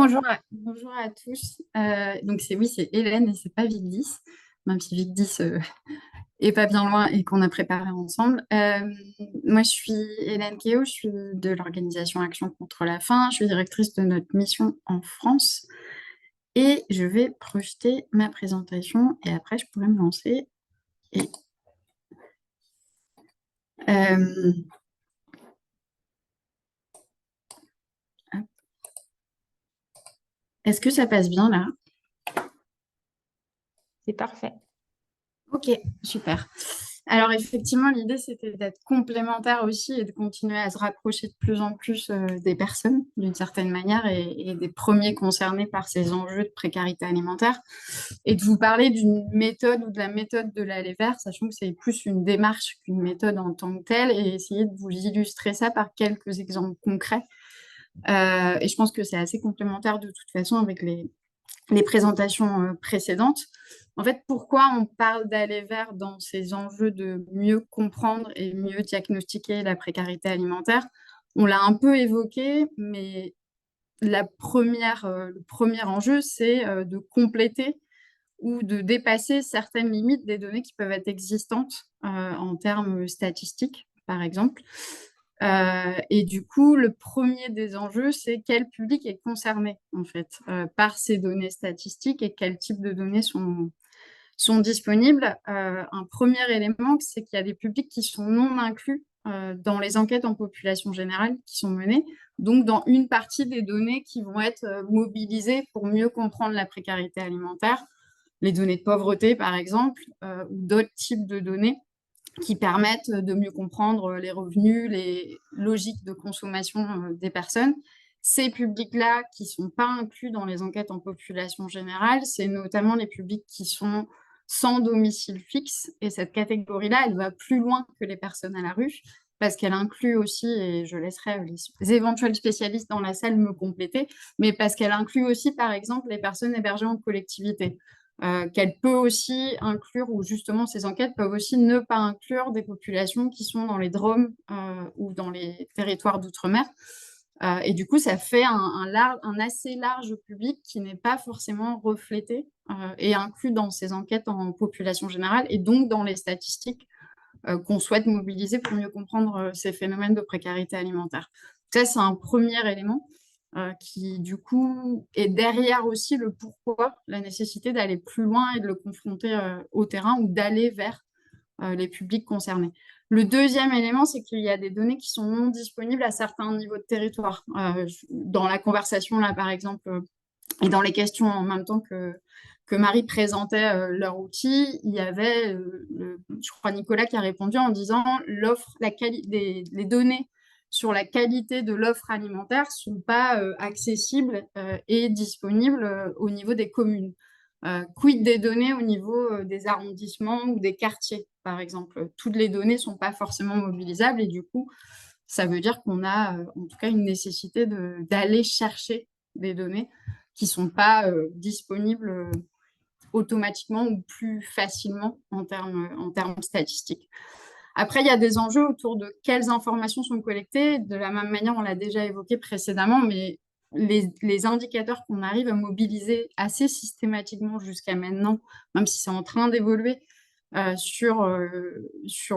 Bonjour à tous. Donc oui, c'est Hélène et c'est pas Vigdis, même si Vigdis est pas bien loin et qu'on a préparé ensemble. Moi, je suis Hélène Kéo, je suis de l'organisation Action contre la faim. Je suis directrice de notre mission en France et je vais projeter ma présentation et après je pourrai me lancer. Et, euh, hop. Est-ce que ça passe bien là? C'est parfait. Ok, super. Alors effectivement, l'idée, c'était d'être complémentaire aussi et de continuer à se rapprocher de plus en plus des personnes, d'une certaine manière, et des premiers concernés par ces enjeux de précarité alimentaire, et de vous parler d'une méthode ou de la méthode de l'aller vers, sachant que c'est plus une démarche qu'une méthode en tant que telle, et essayer de vous illustrer ça par quelques exemples concrets. Et je pense que c'est assez complémentaire de toute façon avec les présentations précédentes. En fait, pourquoi on parle d'aller vers dans ces enjeux de mieux comprendre et mieux diagnostiquer la précarité alimentaire? On l'a un peu évoqué, mais le premier enjeu, c'est de compléter ou de dépasser certaines limites des données qui peuvent être existantes en termes statistiques, par exemple. Et du coup, le premier des enjeux, c'est quel public est concerné en fait par ces données statistiques et quel type de données sont disponibles. Un premier élément, c'est qu'il y a des publics qui sont non inclus dans les enquêtes en population générale qui sont menées, donc dans une partie des données qui vont être mobilisées pour mieux comprendre la précarité alimentaire, les données de pauvreté par exemple, ou d'autres types de données qui permettent de mieux comprendre les revenus, les logiques de consommation des personnes. Ces publics-là qui ne sont pas inclus dans les enquêtes en population générale, c'est notamment les publics qui sont sans domicile fixe. Et cette catégorie-là, elle va plus loin que les personnes à la rue, parce qu'elle inclut aussi, et je laisserai les éventuels spécialistes dans la salle me compléter, mais parce qu'elle inclut aussi, par exemple, les personnes hébergées en collectivité. Qu'elle peut aussi inclure, ou justement ces enquêtes peuvent aussi ne pas inclure des populations qui sont dans les DROM ou dans les territoires d'outre-mer. Et du coup, ça fait un assez large public qui n'est pas forcément reflété et inclus dans ces enquêtes en population générale et donc dans les statistiques qu'on souhaite mobiliser pour mieux comprendre ces phénomènes de précarité alimentaire. Ça, c'est un premier élément qui, du coup, est derrière aussi le pourquoi, la nécessité d'aller plus loin et de le confronter au terrain ou d'aller vers les publics concernés. Le deuxième élément, c'est qu'il y a des données qui sont non disponibles à certains niveaux de territoire. Dans la conversation, là, par exemple, et dans les questions en même temps que Marie présentait leur outil, il y avait, je crois, Nicolas qui a répondu en disant les données sur la qualité de l'offre alimentaire ne sont pas accessibles et disponibles au niveau des communes. Quid des données au niveau des arrondissements ou des quartiers, par exemple? Toutes les données ne sont pas forcément mobilisables et du coup, ça veut dire qu'on a en tout cas une nécessité d'aller chercher des données qui ne sont pas disponibles automatiquement ou plus facilement en termes statistiques. Après, il y a des enjeux autour de quelles informations sont collectées. De la même manière, on l'a déjà évoqué précédemment, mais les indicateurs qu'on arrive à mobiliser assez systématiquement jusqu'à maintenant, même si c'est en train d'évoluer sur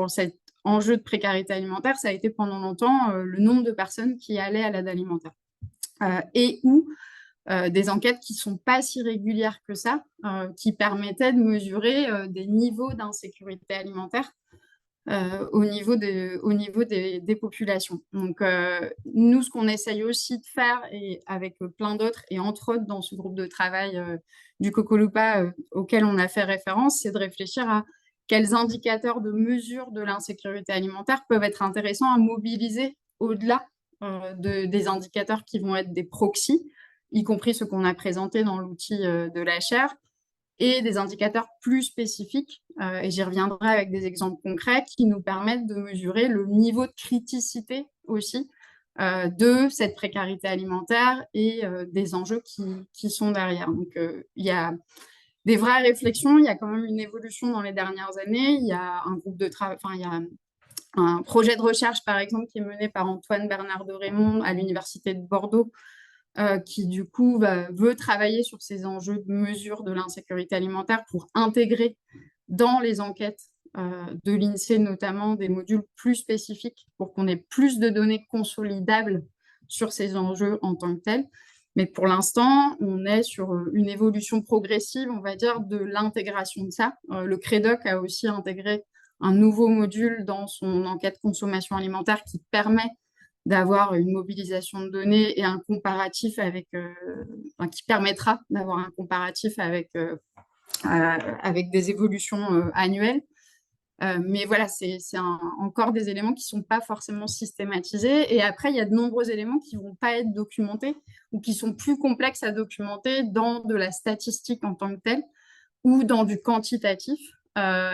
cet enjeu de précarité alimentaire, ça a été pendant longtemps le nombre de personnes qui allaient à l'aide alimentaire. Et ou des enquêtes qui ne sont pas si régulières que ça, qui permettaient de mesurer des niveaux d'insécurité alimentaire au niveau des populations. Donc, nous, ce qu'on essaye aussi de faire, et avec plein d'autres, et entre autres dans ce groupe de travail du Cocolupa auquel on a fait référence, c'est de réfléchir à quels indicateurs de mesure de l'insécurité alimentaire peuvent être intéressants à mobiliser au-delà des indicateurs qui vont être des proxys, y compris ceux qu'on a présentés dans l'outil de la chaire, et des indicateurs plus spécifiques, et j'y reviendrai avec des exemples concrets qui nous permettent de mesurer le niveau de criticité aussi de cette précarité alimentaire et des enjeux qui sont derrière. Donc, il y a des vraies réflexions, il y a quand même une évolution dans les dernières années, il y a un groupe de travail, enfin, il y a un projet de recherche, par exemple, qui est mené par Antoine Bernard de Raymond à l'Université de Bordeaux, qui du coup veut travailler sur ces enjeux de mesure de l'insécurité alimentaire pour intégrer dans les enquêtes de l'INSEE notamment des modules plus spécifiques pour qu'on ait plus de données consolidables sur ces enjeux en tant que tels. Mais pour l'instant, on est sur une évolution progressive, on va dire, de l'intégration de ça. Le CREDOC a aussi intégré un nouveau module dans son enquête consommation alimentaire qui permet d'avoir une mobilisation de données et un comparatif avec, qui permettra d'avoir un comparatif avec des évolutions annuelles. Mais voilà, c'est encore des éléments qui ne sont pas forcément systématisés. Et après, il y a de nombreux éléments qui ne vont pas être documentés ou qui sont plus complexes à documenter dans de la statistique en tant que telle ou dans du quantitatif.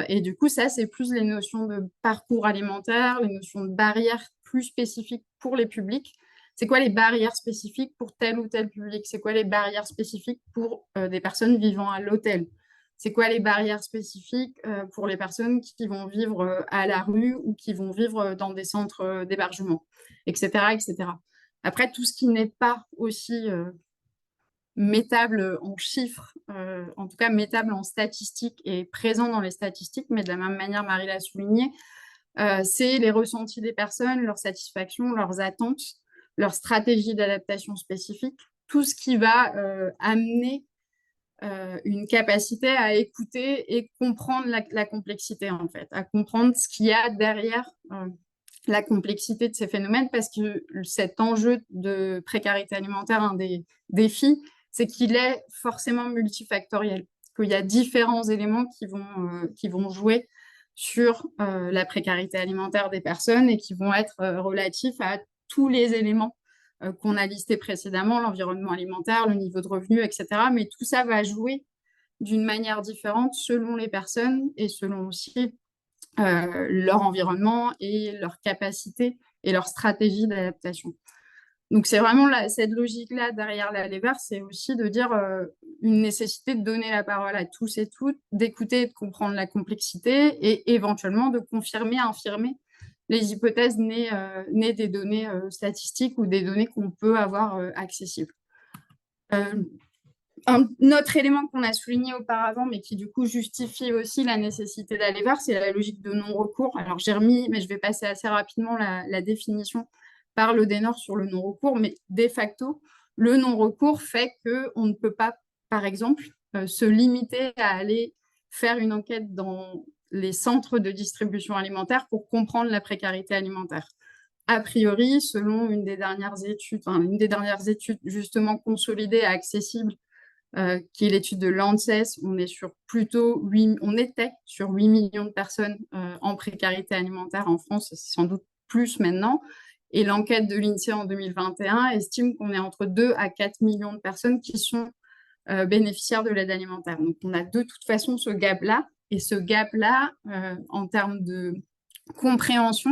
Et du coup, ça, c'est plus les notions de parcours alimentaire, les notions de barrières plus spécifiques pour les publics. C'est quoi les barrières spécifiques pour tel ou tel public? C'est quoi les barrières spécifiques pour des personnes vivant à l'hôtel? C'est quoi les barrières spécifiques pour les personnes qui vont vivre à la rue ou qui vont vivre dans des centres d'hébergement, etc., etc. Après, tout ce qui n'est pas aussi métable en chiffres, en tout cas métable en statistiques et présent dans les statistiques, mais de la même manière, Marie l'a souligné, c'est les ressentis des personnes, leur satisfaction, leurs attentes, leur stratégie d'adaptation spécifique, tout ce qui va amener une capacité à écouter et comprendre la complexité, en fait, à comprendre ce qu'il y a derrière la complexité de ces phénomènes, parce que cet enjeu de précarité alimentaire, un des défis, c'est qu'il est forcément multifactoriel, qu'il y a différents éléments qui vont jouer sur la précarité alimentaire des personnes et qui vont être relatifs à tous les éléments qu'on a listés précédemment, l'environnement alimentaire, le niveau de revenu, etc. Mais tout ça va jouer d'une manière différente selon les personnes et selon aussi leur environnement et leur capacité et leur stratégie d'adaptation. Donc, c'est vraiment cette logique-là derrière la Lever, c'est aussi de dire une nécessité de donner la parole à tous et toutes, d'écouter et de comprendre la complexité et éventuellement de confirmer, infirmer les hypothèses nées des données statistiques ou des données qu'on peut avoir accessibles. Un autre élément qu'on a souligné auparavant, mais qui du coup justifie aussi la nécessité d'aller vers, c'est la logique de non-recours. Alors j'ai remis, mais je vais passer assez rapidement la définition par l'Odenor sur le non-recours, mais de facto, le non-recours fait qu'on ne peut pas, par exemple, se limiter à aller faire une enquête dans les centres de distribution alimentaire pour comprendre la précarité alimentaire. A priori, selon une des dernières études justement consolidées et accessibles, qui est l'étude de l'ANSES, on était sur 8 millions de personnes en précarité alimentaire en France, c'est sans doute plus maintenant. Et l'enquête de l'INSEE en 2021 estime qu'on est entre 2 à 4 millions de personnes qui sont bénéficiaires de l'aide alimentaire. Donc, on a de toute façon ce gap-là. Et ce gap-là, en termes de compréhension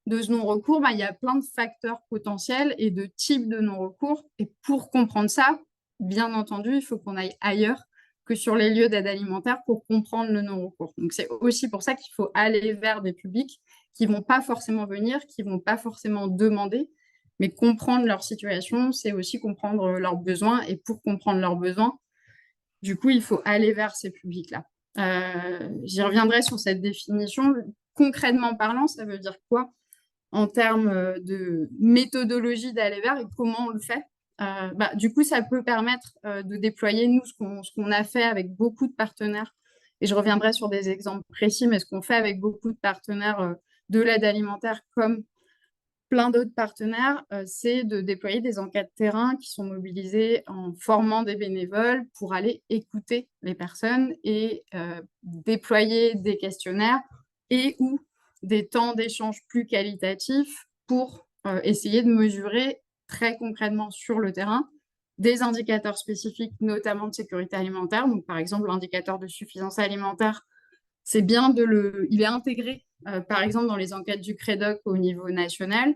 de ce non-recours, il y a plein de facteurs potentiels et de types de non-recours. Et pour comprendre ça, bien entendu, il faut qu'on aille ailleurs que sur les lieux d'aide alimentaire pour comprendre le non-recours. Donc, c'est aussi pour ça qu'il faut aller vers des publics qui ne vont pas forcément venir, qui ne vont pas forcément demander, mais comprendre leur situation, c'est aussi comprendre leurs besoins. Et pour comprendre leurs besoins, du coup, il faut aller vers ces publics-là. J'y reviendrai sur cette définition. Concrètement parlant, ça veut dire quoi en termes de méthodologie d'aller vers et comment on le fait? Du coup, ça peut permettre de déployer, nous, ce qu'on a fait avec beaucoup de partenaires. Et je reviendrai sur des exemples précis, mais ce qu'on fait avec beaucoup de partenaires de l'aide alimentaire comme plein d'autres partenaires, c'est de déployer des enquêtes terrain qui sont mobilisées en formant des bénévoles pour aller écouter les personnes et déployer des questionnaires et ou des temps d'échange plus qualitatifs pour essayer de mesurer très concrètement sur le terrain des indicateurs spécifiques, notamment de sécurité alimentaire. Donc, par exemple, l'indicateur de suffisance alimentaire, c'est bien il est intégré, par exemple, dans les enquêtes du CREDOC au niveau national.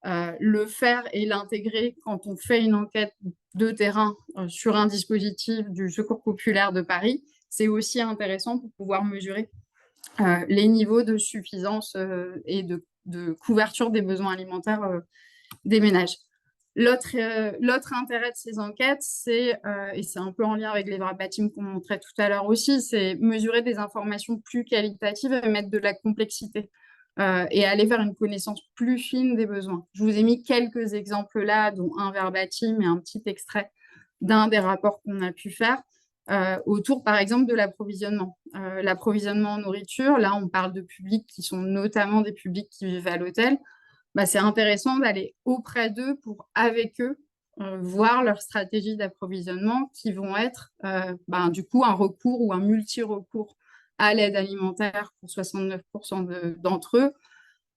Le faire et l'intégrer quand on fait une enquête de terrain sur un dispositif du Secours populaire de Paris, c'est aussi intéressant pour pouvoir mesurer les niveaux de suffisance et de couverture des besoins alimentaires des ménages. L'autre intérêt de ces enquêtes, et c'est un peu en lien avec les verbatim qu'on montrait tout à l'heure aussi, c'est mesurer des informations plus qualitatives et mettre de la complexité et aller vers une connaissance plus fine des besoins. Je vous ai mis quelques exemples là, dont un verbatim et un petit extrait d'un des rapports qu'on a pu faire autour, par exemple, de l'approvisionnement. L'approvisionnement en nourriture, là, on parle de publics qui sont notamment des publics qui vivent à l'hôtel. C'est intéressant d'aller auprès d'eux pour, avec eux, voir leur stratégie d'approvisionnement qui vont être du coup un recours ou un multi-recours à l'aide alimentaire pour 69% d'entre eux,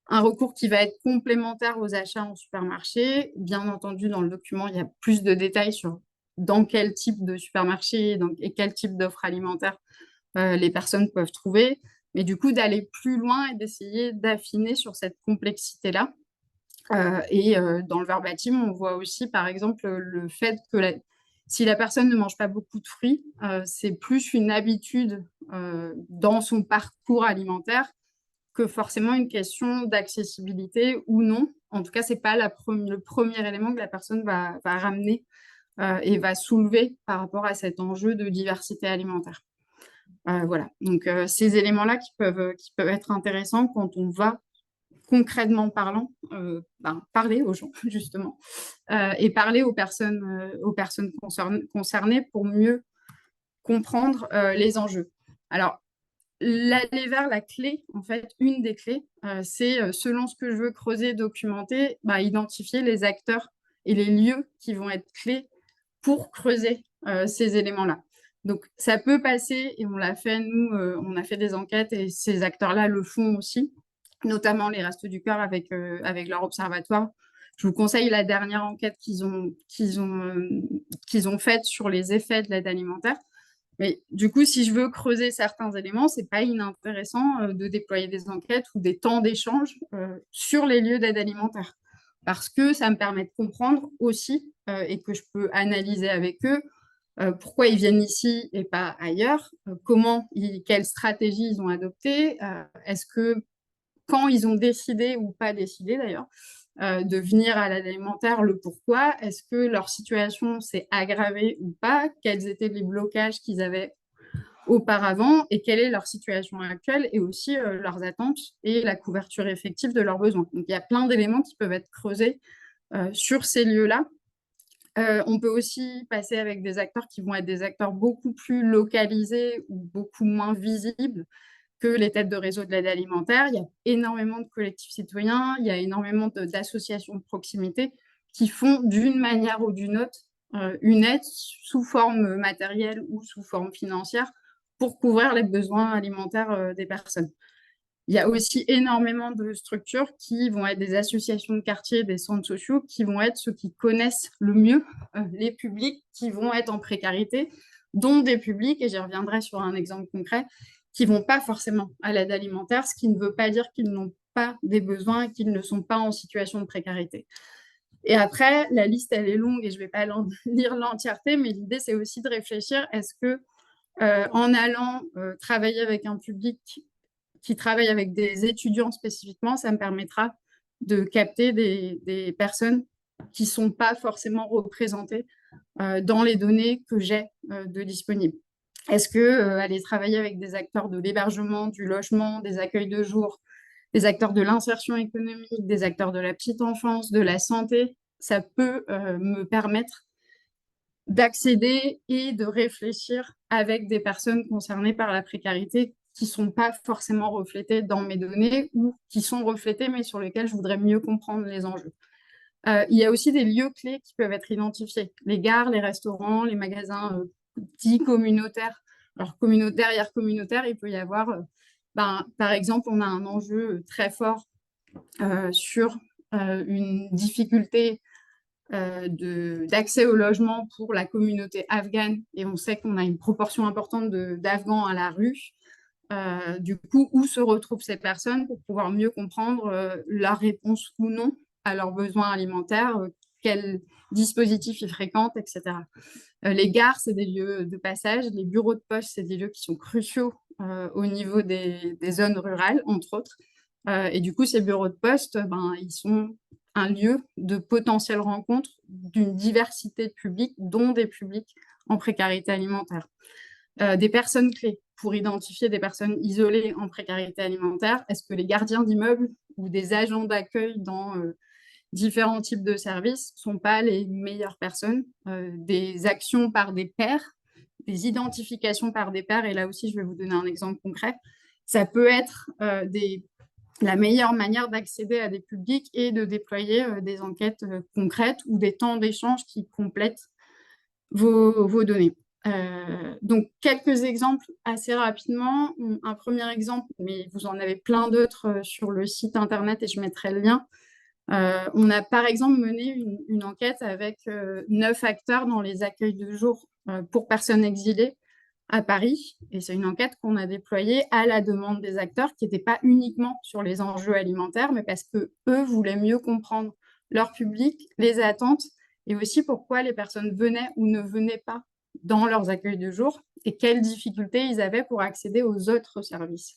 un recours qui va être complémentaire aux achats en supermarché. Bien entendu, dans le document, il y a plus de détails sur dans quel type de supermarché et quel type d'offres alimentaires les personnes peuvent trouver. Mais du coup, d'aller plus loin et d'essayer d'affiner sur cette complexité-là. Dans le verbatim, on voit aussi, par exemple, le fait que si la personne ne mange pas beaucoup de fruits, c'est plus une habitude dans son parcours alimentaire que forcément une question d'accessibilité ou non. En tout cas, ce n'est pas le premier élément que la personne va ramener et va soulever par rapport à cet enjeu de diversité alimentaire. Voilà, donc ces éléments-là qui peuvent être intéressants quand on va concrètement parlant, parler aux gens, justement, et parler aux personnes concernées pour mieux comprendre les enjeux. Alors, l'aller vers la clé, en fait, une des clés, c'est selon ce que je veux creuser, documenter, identifier les acteurs et les lieux qui vont être clés pour creuser ces éléments-là. Donc, ça peut passer, et on l'a fait, nous, on a fait des enquêtes, et ces acteurs-là le font aussi, notamment les Restos du Cœur avec leur observatoire. Je vous conseille la dernière enquête qu'ils ont faite sur les effets de l'aide alimentaire. Mais du coup, si je veux creuser certains éléments, ce n'est pas inintéressant de déployer des enquêtes ou des temps d'échange sur les lieux d'aide alimentaire. Parce que ça me permet de comprendre aussi et que je peux analyser avec eux pourquoi ils viennent ici et pas ailleurs, quelles stratégies ils ont adoptées, est-ce que quand ils ont décidé ou pas décidé d'ailleurs de venir à l'aide alimentaire, le pourquoi, est-ce que leur situation s'est aggravée ou pas, quels étaient les blocages qu'ils avaient auparavant et quelle est leur situation actuelle et aussi leurs attentes et la couverture effective de leurs besoins. Donc il y a plein d'éléments qui peuvent être creusés sur ces lieux-là. On peut aussi passer avec des acteurs qui vont être des acteurs beaucoup plus localisés ou beaucoup moins visibles que les têtes de réseau de l'aide alimentaire. Il y a énormément de collectifs citoyens, il y a énormément d'associations de proximité qui font d'une manière ou d'une autre une aide sous forme matérielle ou sous forme financière pour couvrir les besoins alimentaires des personnes. Il y a aussi énormément de structures qui vont être des associations de quartier, des centres sociaux, qui vont être ceux qui connaissent le mieux les publics qui vont être en précarité, dont des publics, et j'y reviendrai sur un exemple concret, qui ne vont pas forcément à l'aide alimentaire, ce qui ne veut pas dire qu'ils n'ont pas des besoins et qu'ils ne sont pas en situation de précarité. Et après, la liste, elle est longue et je ne vais pas lire l'entièreté, mais l'idée, c'est aussi de réfléchir, est-ce que en allant travailler avec un public qui travaille avec des étudiants spécifiquement, ça me permettra de capter des personnes qui ne sont pas forcément représentées dans les données que j'ai de disponibles. Est-ce que aller travailler avec des acteurs de l'hébergement, du logement, des accueils de jour, des acteurs de l'insertion économique, des acteurs de la petite enfance, de la santé, ça peut me permettre d'accéder et de réfléchir avec des personnes concernées par la précarité qui ne sont pas forcément reflétées dans mes données ou qui sont reflétées mais sur lesquelles je voudrais mieux comprendre les enjeux. Il y a aussi des lieux clés qui peuvent être identifiés. Les gares, les restaurants, les magasins dits communautaires. Alors, derrière communautaire, il peut y avoir, par exemple, on a un enjeu très fort sur une difficulté d'accès au logement pour la communauté afghane. Et on sait qu'on a une proportion importante d'Afghans à la rue. Du coup, où se retrouvent ces personnes pour pouvoir mieux comprendre la réponse ou non à leurs besoins alimentaires, quels dispositifs ils fréquentent, etc. Les gares, c'est des lieux de passage. Les bureaux de poste, c'est des lieux qui sont cruciaux au niveau des zones rurales, entre autres. Et du coup, ces bureaux de poste, ils sont un lieu de potentielle rencontre d'une diversité de publics, dont des publics en précarité alimentaire. Des personnes clés pour identifier des personnes isolées en précarité alimentaire. Est-ce que les gardiens d'immeubles ou des agents d'accueil dans différents types de services ne sont pas les meilleures personnes? Des actions par des pairs, des identifications par des pairs, et là aussi je vais vous donner un exemple concret. Ça peut être la meilleure manière d'accéder à des publics et de déployer des enquêtes concrètes ou des temps d'échange qui complètent vos données. Donc, quelques exemples assez rapidement. Un premier exemple, mais vous en avez plein d'autres sur le site internet et je mettrai le lien. On a par exemple mené une enquête avec 9 acteurs dans les accueils de jour pour personnes exilées à Paris. Et c'est une enquête qu'on a déployée à la demande des acteurs qui n'étaient pas uniquement sur les enjeux alimentaires, mais parce qu'eux voulaient mieux comprendre leur public, les attentes, et aussi pourquoi les personnes venaient ou ne venaient pas dans leurs accueils de jour et quelles difficultés ils avaient pour accéder aux autres services.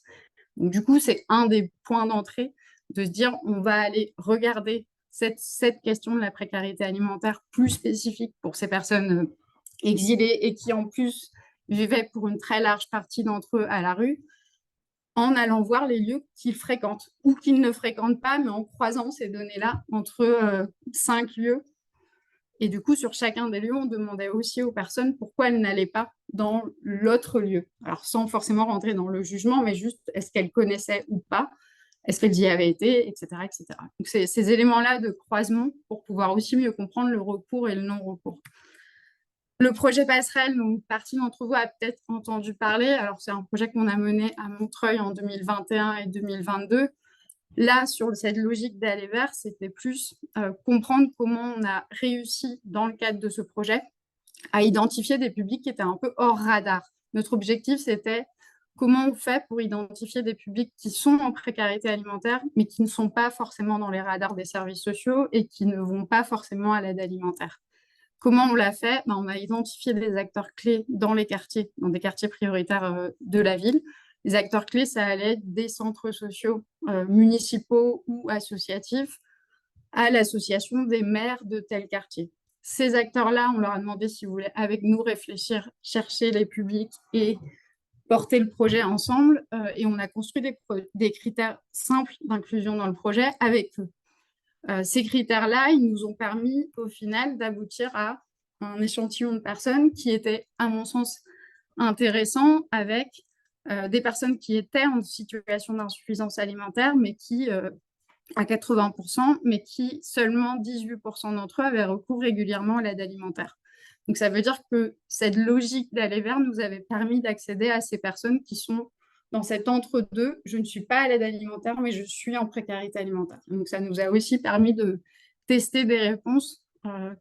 Donc, du coup, c'est un des points d'entrée de se dire on va aller regarder cette question de la précarité alimentaire plus spécifique pour ces personnes exilées et qui en plus vivaient pour une très large partie d'entre eux à la rue, en allant voir les lieux qu'ils fréquentent ou qu'ils ne fréquentent pas, mais en croisant ces données-là entre 5 lieux. Et du coup, sur chacun des lieux, on demandait aussi aux personnes pourquoi elles n'allaient pas dans l'autre lieu. Alors, sans forcément rentrer dans le jugement, mais juste est-ce qu'elles connaissaient ou pas, est-ce qu'elles y avaient été, etc. etc. Donc, c'est ces éléments-là de croisement pour pouvoir aussi mieux comprendre le recours et le non-recours. Le projet Passerelle, donc partie d'entre vous a peut-être entendu parler. Alors, c'est un projet qu'on a mené à Montreuil en 2021 et 2022. Là, sur cette logique d'aller vers, c'était plus comprendre comment on a réussi, dans le cadre de ce projet, à identifier des publics qui étaient un peu hors radar. Notre objectif, c'était comment on fait pour identifier des publics qui sont en précarité alimentaire, mais qui ne sont pas forcément dans les radars des services sociaux et qui ne vont pas forcément à l'aide alimentaire. Comment on l'a fait? On a identifié des acteurs clés dans les quartiers, dans des quartiers prioritaires de la ville. Les acteurs clés, ça allait des centres sociaux municipaux ou associatifs à l'association des maires de tel quartier. Ces acteurs-là, on leur a demandé si vous voulez avec nous réfléchir, chercher les publics et porter le projet ensemble. Et on a construit des critères simples d'inclusion dans le projet avec eux. Ces critères-là, ils nous ont permis au final d'aboutir à un échantillon de personnes qui était, à mon sens, intéressant avec des personnes qui étaient en situation d'insuffisance alimentaire, mais qui, à 80%, mais qui seulement 18% d'entre eux avaient recours régulièrement à l'aide alimentaire. Donc, ça veut dire que cette logique d'aller vers nous avait permis d'accéder à ces personnes qui sont dans cet entre-deux. Je ne suis pas à l'aide alimentaire, mais je suis en précarité alimentaire. Donc, ça nous a aussi permis de tester des réponses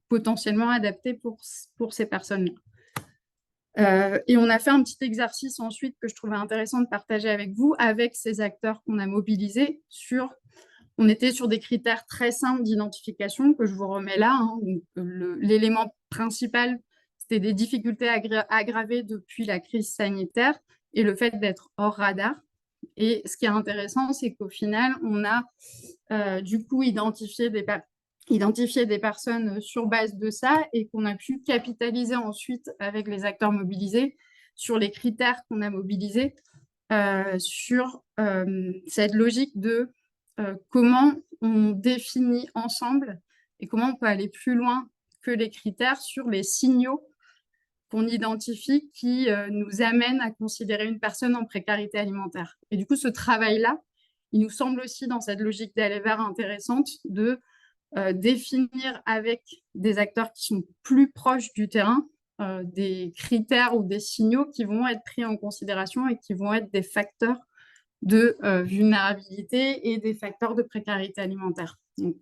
potentiellement adaptées pour ces personnes-là. Et on a fait un petit exercice ensuite que je trouvais intéressant de partager avec vous, avec ces acteurs qu'on a mobilisés sur... On était sur des critères très simples d'identification que je vous remets là. L'élément principal, c'était des difficultés aggravées depuis la crise sanitaire et le fait d'être hors radar. Et ce qui est intéressant, c'est qu'au final, on a du coup identifié des personnes sur base de ça et qu'on a pu capitaliser ensuite avec les acteurs mobilisés sur les critères qu'on a mobilisés sur cette logique de comment on définit ensemble et comment on peut aller plus loin que les critères sur les signaux qu'on identifie qui nous amènent à considérer une personne en précarité alimentaire. Et du coup, ce travail-là, il nous semble aussi dans cette logique d'aller vers intéressante de définir avec des acteurs qui sont plus proches du terrain des critères ou des signaux qui vont être pris en considération et qui vont être des facteurs de vulnérabilité et des facteurs de précarité alimentaire. Donc,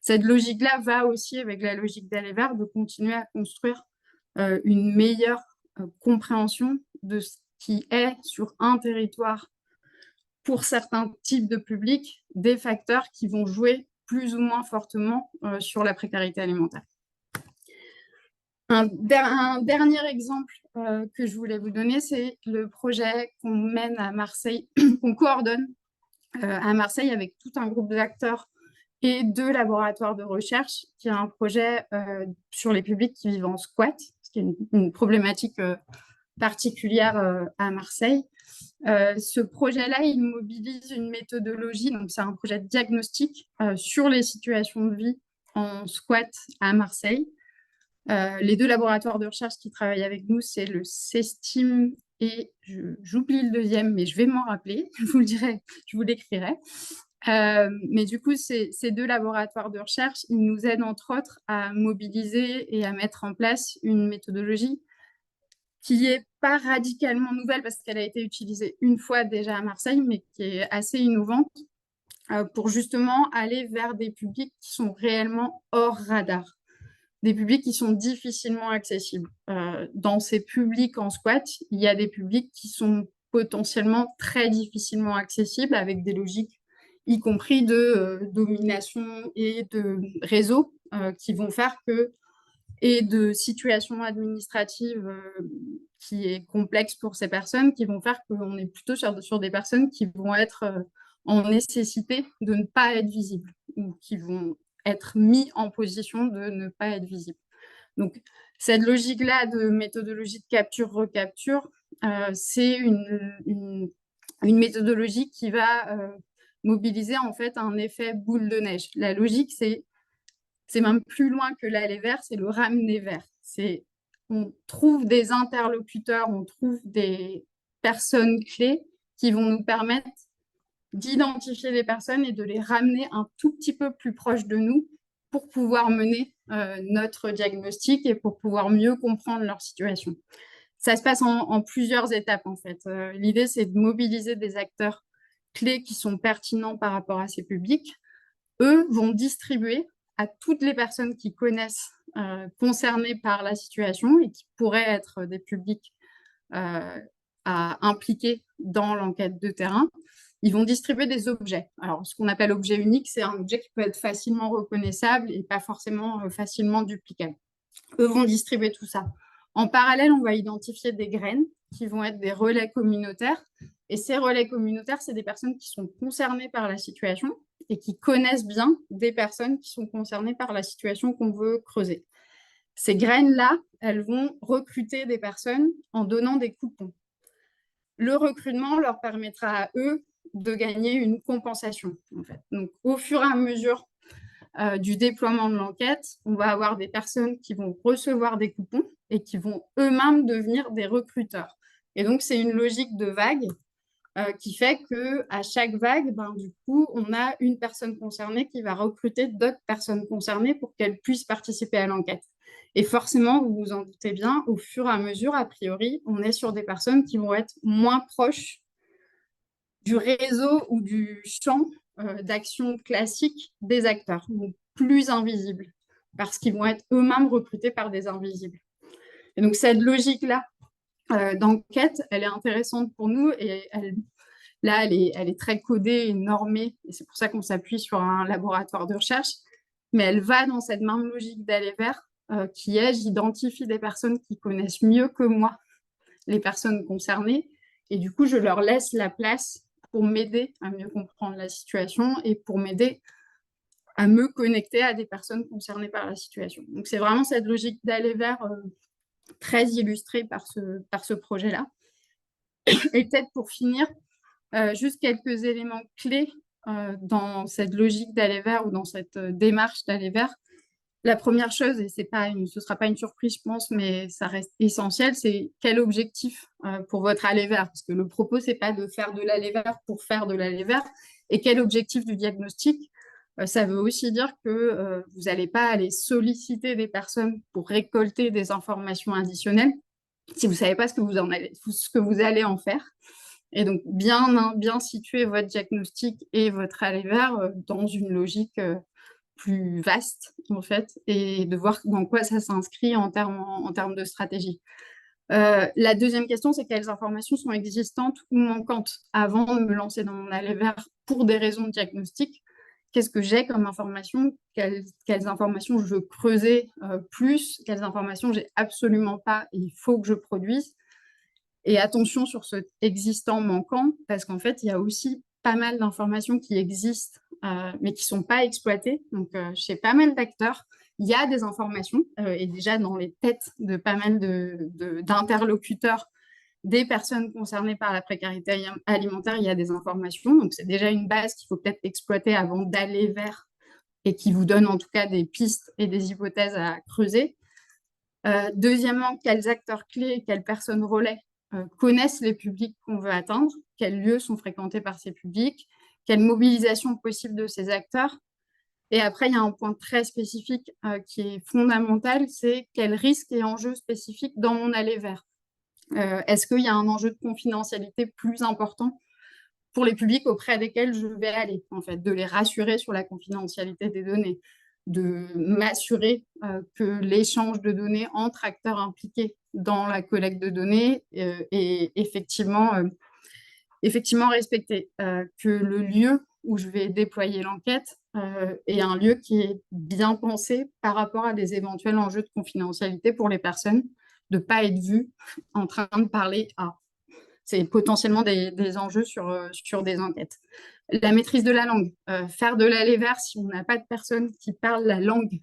cette logique-là va aussi avec la logique d'aller vers, de continuer à construire une meilleure compréhension de ce qui est sur un territoire pour certains types de publics, des facteurs qui vont jouer plus ou moins fortement sur la précarité alimentaire. Un dernier exemple que je voulais vous donner, c'est le projet qu'on mène à Marseille, qu'on coordonne à Marseille avec tout un groupe d'acteurs et 2 laboratoires de recherche, qui est un projet sur les publics qui vivent en squat, ce qui est une problématique particulière à Marseille. Ce projet-là, il mobilise une méthodologie, donc c'est un projet de diagnostic sur les situations de vie en squat à Marseille. Les 2 laboratoires de recherche qui travaillent avec nous, c'est le CESTIM et j'oublie le deuxième, mais je vais m'en rappeler, je vous le dirai, je vous l'écrirai. Mais du coup, ces 2 laboratoires de recherche, ils nous aident entre autres à mobiliser et à mettre en place une méthodologie qui n'est pas radicalement nouvelle parce qu'elle a été utilisée une fois déjà à Marseille, mais qui est assez innovante pour justement aller vers des publics qui sont réellement hors radar, des publics qui sont difficilement accessibles. Dans ces publics en squat, il y a des publics qui sont potentiellement très difficilement accessibles avec des logiques, y compris de domination et de réseaux qui vont faire que, et de situations administratives qui est complexe pour ces personnes, qui vont faire qu'on est plutôt sur des personnes qui vont être en nécessité de ne pas être visibles ou qui vont être mis en position de ne pas être visibles. Donc, cette logique-là de méthodologie de capture-recapture, c'est une méthodologie qui va mobiliser en fait un effet boule de neige. La logique, c'est même plus loin que l'aller vers, c'est le ramener vers. On trouve des interlocuteurs, on trouve des personnes clés qui vont nous permettre d'identifier les personnes et de les ramener un tout petit peu plus proches de nous pour pouvoir mener notre diagnostic et pour pouvoir mieux comprendre leur situation. Ça se passe en plusieurs étapes, en fait. L'idée, c'est de mobiliser des acteurs clés qui sont pertinents par rapport à ces publics. Eux vont distribuer à toutes les personnes qui connaissent concernées par la situation et qui pourraient être des publics à impliquer dans l'enquête de terrain. Ils vont distribuer des objets. Alors, ce qu'on appelle objet unique, c'est un objet qui peut être facilement reconnaissable et pas forcément facilement duplicable. Eux vont distribuer tout ça. En parallèle, on va identifier des graines qui vont être des relais communautaires. Et ces relais communautaires, c'est des personnes qui sont concernées par la situation et qui connaissent bien des personnes qui sont concernées par la situation qu'on veut creuser. Ces graines-là, elles vont recruter des personnes en donnant des coupons. Le recrutement leur permettra à eux de gagner une compensation, en fait. Donc, au fur et à mesure du déploiement de l'enquête, on va avoir des personnes qui vont recevoir des coupons et qui vont eux-mêmes devenir des recruteurs. Et donc, c'est une logique de vague qui fait qu'à chaque vague, du coup, on a une personne concernée qui va recruter d'autres personnes concernées pour qu'elles puissent participer à l'enquête. Et forcément, vous vous en doutez bien, au fur et à mesure, a priori, on est sur des personnes qui vont être moins proches du réseau ou du champ d'action classique des acteurs, donc plus invisibles, parce qu'ils vont être eux-mêmes recrutés par des invisibles. Et donc, cette logique-là d'enquête, elle est intéressante pour nous et elle est très codée et normée, et c'est pour ça qu'on s'appuie sur un laboratoire de recherche, mais elle va dans cette même logique d'aller vers, qui est j'identifie des personnes qui connaissent mieux que moi les personnes concernées, et du coup, je leur laisse la place pour m'aider à mieux comprendre la situation et pour m'aider à me connecter à des personnes concernées par la situation. Donc, c'est vraiment cette logique d'aller vers très illustrée par ce projet-là. Et peut-être pour finir, juste quelques éléments clés dans cette logique d'aller vers ou dans cette démarche d'aller vers. La première chose, et ce ne sera pas une surprise, je pense, mais ça reste essentiel, c'est quel objectif pour votre aller vers. Parce que le propos, ce n'est pas de faire de l'aller vers pour faire de l'aller vers. Et quel objectif du diagnostic. Ça veut aussi dire que vous n'allez pas aller solliciter des personnes pour récolter des informations additionnelles si vous ne savez pas ce que vous allez en faire. Et donc, bien situer votre diagnostic et votre aller vers dans une logique plus vaste, en fait, et de voir dans quoi ça s'inscrit en termes de stratégie. La deuxième question, c'est quelles informations sont existantes ou manquantes avant de me lancer dans mon aller vers pour des raisons de diagnostic. Qu'est-ce que j'ai comme information, quelles informations je veux creuser plus, quelles informations j'ai absolument pas et il faut que je produise. Et attention sur ce existant manquant, parce qu'en fait, il y a aussi pas mal d'informations qui existent, mais qui ne sont pas exploitées. Donc, chez pas mal d'acteurs, il y a des informations, et déjà dans les têtes de pas mal d'interlocuteurs, des personnes concernées par la précarité alimentaire, il y a des informations. Donc, c'est déjà une base qu'il faut peut-être exploiter avant d'aller vers, et qui vous donne en tout cas des pistes et des hypothèses à creuser. Deuxièmement, quels acteurs clés, quelles personnes relais connaissent les publics qu'on veut atteindre, quels lieux sont fréquentés par ces publics, quelle mobilisation possible de ces acteurs. Et après, il y a un point très spécifique qui est fondamental, c'est quels risques et enjeux spécifiques dans mon aller vers. Est-ce qu'il y a un enjeu de confidentialité plus important pour les publics auprès desquels je vais aller, en fait, de les rassurer sur la confidentialité des données, de m'assurer que l'échange de données entre acteurs impliqués dans la collecte de données est effectivement respecté, que le lieu où je vais déployer l'enquête est un lieu qui est bien pensé par rapport à des éventuels enjeux de confidentialité pour les personnes, de ne pas être vu en train de parler à. C'est potentiellement des enjeux sur des enquêtes. La maîtrise de la langue, faire de l'aller-vers si on n'a pas de personne qui parle la langue,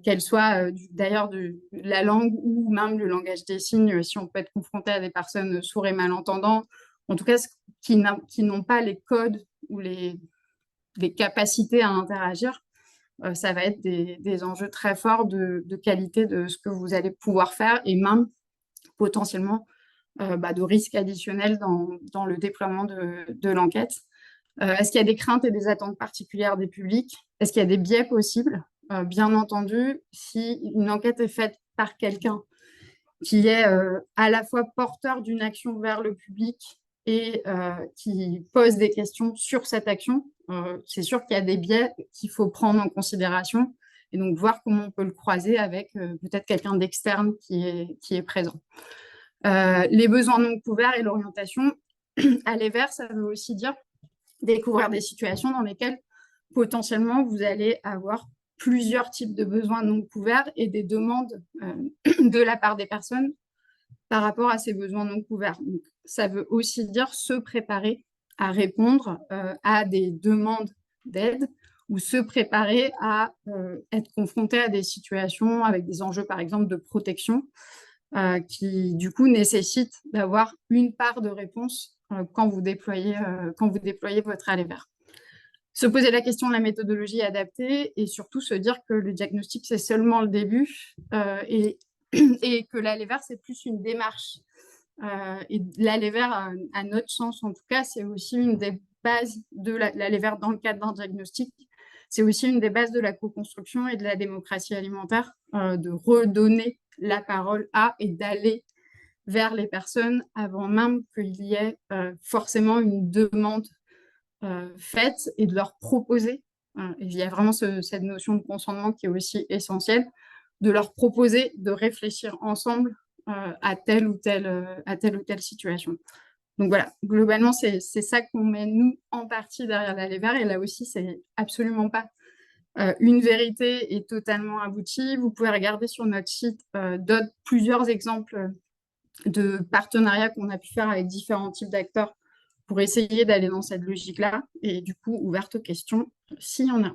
qu'elle soit d'ailleurs la langue ou même le langage des signes, si on peut être confronté à des personnes sourds et malentendants, en tout cas qui n'ont pas les codes ou les capacités à interagir, ça va être des enjeux très forts de qualité de ce que vous allez pouvoir faire et même potentiellement de risques additionnels dans le déploiement de l'enquête. Est-ce qu'il y a des craintes et des attentes particulières des publics? Est-ce qu'il y a des biais possibles? Bien entendu, si une enquête est faite par quelqu'un qui est à la fois porteur d'une action vers le public et qui pose des questions sur cette action, c'est sûr qu'il y a des biais qu'il faut prendre en considération et donc voir comment on peut le croiser avec peut-être quelqu'un d'externe qui est présent. Les besoins non couverts et l'orientation, aller vers, ça veut aussi dire découvrir des situations dans lesquelles potentiellement vous allez avoir plusieurs types de besoins non couverts et des demandes de la part des personnes par rapport à ces besoins non couverts. Donc, ça veut aussi dire se préparer à répondre à des demandes d'aide ou se préparer à être confronté à des situations avec des enjeux, par exemple, de protection qui, du coup, nécessitent d'avoir une part de réponse quand vous déployez votre aller vers. Se poser la question de la méthodologie adaptée et surtout se dire que le diagnostic, c'est seulement le début et que l'aller vers, c'est plus une démarche. Et l'aller vers, à notre sens en tout cas, c'est aussi une des bases de l'aller vers dans le cadre d'un diagnostic. C'est aussi une des bases de la co-construction et de la démocratie alimentaire, de redonner la parole à et d'aller vers les personnes avant même qu'il y ait forcément une demande faite et de leur proposer. Il y a vraiment cette notion de consentement qui est aussi essentielle, de leur proposer de réfléchir ensemble à telle ou telle situation. Donc voilà, globalement, c'est ça qu'on met, nous, en partie derrière l'aller vers. Et là aussi, c'est absolument pas une vérité est totalement aboutie. Vous pouvez regarder sur notre site plusieurs exemples de partenariats qu'on a pu faire avec différents types d'acteurs pour essayer d'aller dans cette logique-là. Et du coup, ouverte aux questions s'il y en a.